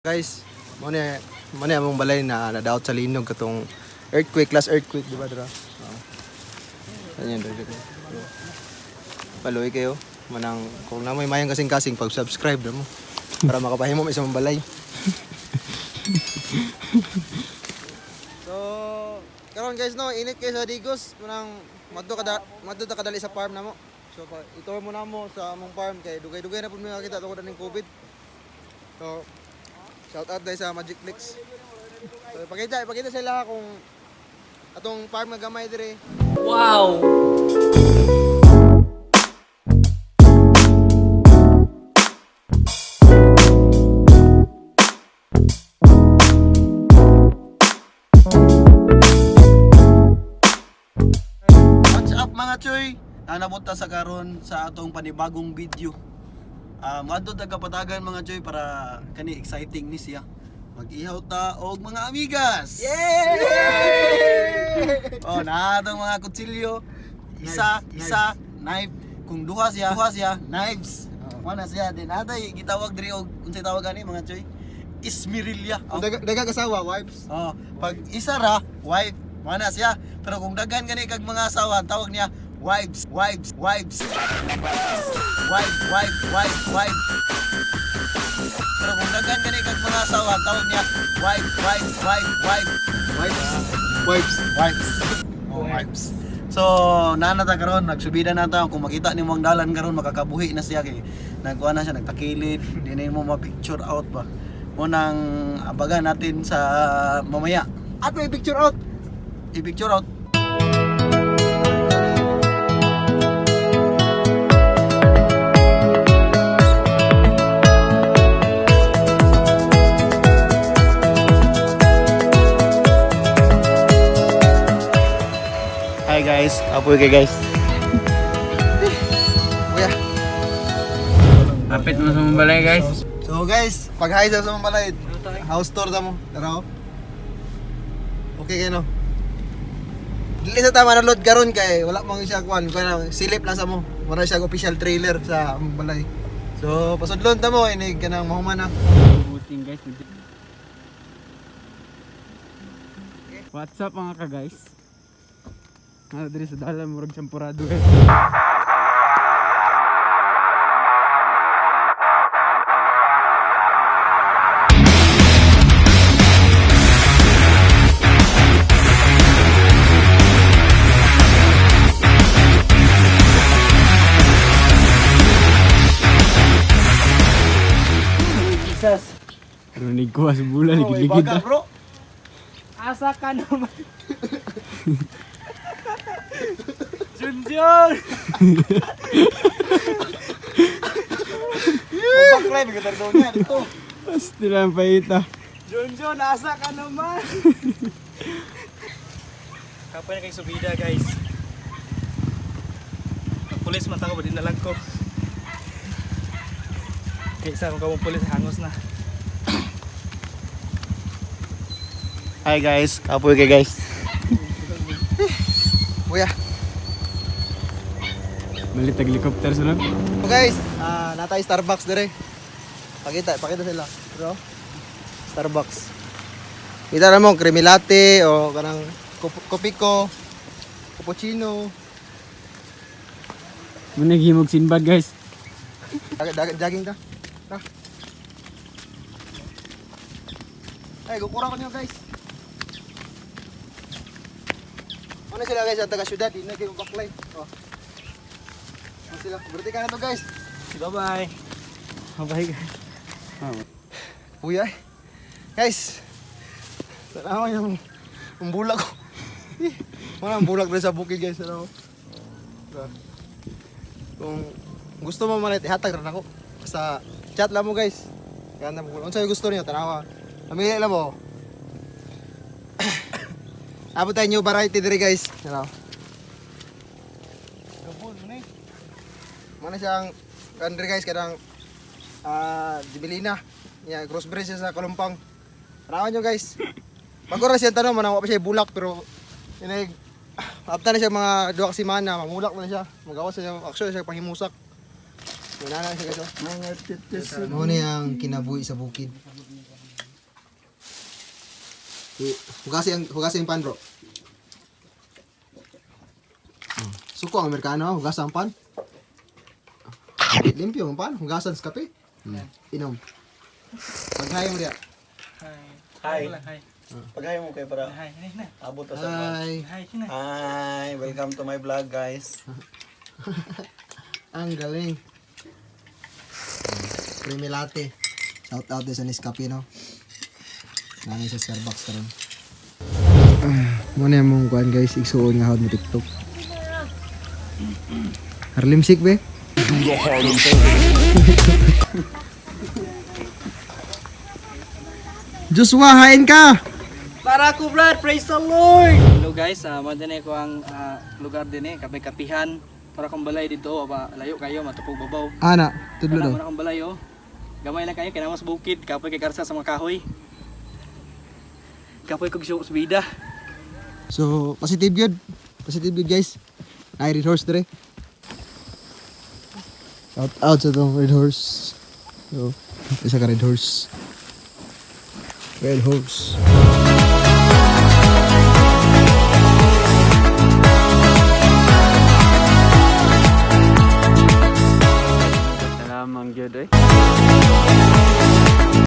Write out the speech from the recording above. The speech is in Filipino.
Guys, mo ni among balay na nadaot sa linog katong earthquake, last earthquake, di ba dra? Ganyan dra. Paloy kayo manang kung namoy mayang kasing-kasing pag-subscribe mo para makapahimo sa among balay. So, karon guys no, init kayo sa Digos, manang madto ta kadali sa farm namo. So, itour mo na mo sa among farm kay dugay-dugay na pud may makita tungod ning COVID. So, shout out dahil sa Magic Flex. So, ipakita sila kung atong farm nga gamay dire. Wow! What's up mga choy? Nanabot ta sa karon sa atong panibagong video. Madto ta kapatagan mga choy para kani exciting ni siya. Mag-ihaw ta og mga amigas. Yay! Oh, na atong mga kutsilyo. Isa, knife. Kung duha siya, knives. Mana siya din atay gitawag diri og unsay tawag ani mga choy? Ismirilya. Oh. Daga kasawa, wives. Oh, pag isa ra, wife, mana siya. Pero kung daghan gani kag mga asawa, ang tawag niya wives. Wife. Pero kung daghan gani kag mga asawa, ang tawag niya wife. Wives. Oh, wives. So, nanata karon, nagsubida na ta kung makita nimo ang dalan karon makakabuhi na siya kay nagkuha na siya nagtakilid, di na mo ma-picture out ba. Mo nang abagan natin sa mamaya. Ato i-picture out. I-picture out. Hi guys, apoy kay guys. Kuya. Kapit mo sa mga balay guys. So guys, pag-hi sa among balay. House tour ta mo. Tara. Okay kayo no. Dili sa tama na load karon kay wala mang siya kuan, silip lang sa mo. Wala siya official trailer sa among balay. So pasudlon ta mo inig kanang mahuman na. Buting guys. What's up mga ka-guys? Ano diri sa dalan murag sampurado guys. Jesus. Runig ko sa bulan ligid-ligid. Baga, bro. Asa ka naman. Junjun! Baklay bigat daw niya dito. Pasti lang paita. Junjun, asa ka naman. Kapay na kay subida guys. Ang pulis man tako din nalag ko. Kaysa kung kamong pulis hangos na. Hi guys, kapoy kay guys. Kuya. Malit helicopter sunod. So guys, natay Starbucks dire. Pakita sila. Bro. Starbucks. Kita na mo creamy latte o kanang kopi ko, cappuccino. Muna gihimog sinbad guys. Jogging ta. Ta. Ay, kukurang ko niyo guys. Ano sila guys, ang taga syudad, di na kayo baklay. Oh. Ano sila? Berarti ka na to guys. Bye-bye. Bye guys. Uy ay. Guys. Tanaw yung bulag ko. Wala ang bulag rin sa bukid guys. Ano? Kung gusto mo malit, ihatag rin ako. Sa chat lang mo guys. Ganda mo. Kung sa'yo gusto niyo, tanawa. Namili lang mo. Abot tayo new variety diri guys. Ano? Mana siyang country guys kadang Jibilina. Yeah, crossbreed siya sa Kalumpang. Tanawan nyo guys. Bago rin siya tanong, manawa pa siya bulak pero inig after na siya mga 2 semana, mamulak na siya. Magawa siya actually siya panghimusak. Wala na siya guys. Mga titis. Ano ni ang kinabuhi sa bukid. Hugasi ang pan, bro. Suko ang Amerikano, hugasan ang pan. Limpyo ang pan, hugasan sa kape. Inom. Paghayo mo diya. Hi. Hi. Paghayo mo kayo para Hi. Hi. abot ta sa Hi. Hi. Hi. Hi, welcome to my vlog guys. Ang galing. Creamy latte. Shout out din sa Nescafe, no? Namin sa Starbucks karon. Muna yung mong kuhan guys, igsuon nga hawad mo TikTok. Harlem Shake be? Joshua, hain ka! Para ko Brad, praise the Lord! Hello guys, mo din ko ang lugar din kapay kapihan. Para kong balay dito, layo kayo, matupog babaw. Ana, tudlo Wala daw. mo na akong balay oh. Gamay lang kayo, kinamos bukid, kapoy kay karsa sa mga kahoy. Kapoy kog show subida. So, positive good. Positive good guys. Ay, Red Horse dire. Shout out sa itong Red Horse. So, isa ka Red Horse. Red Horse.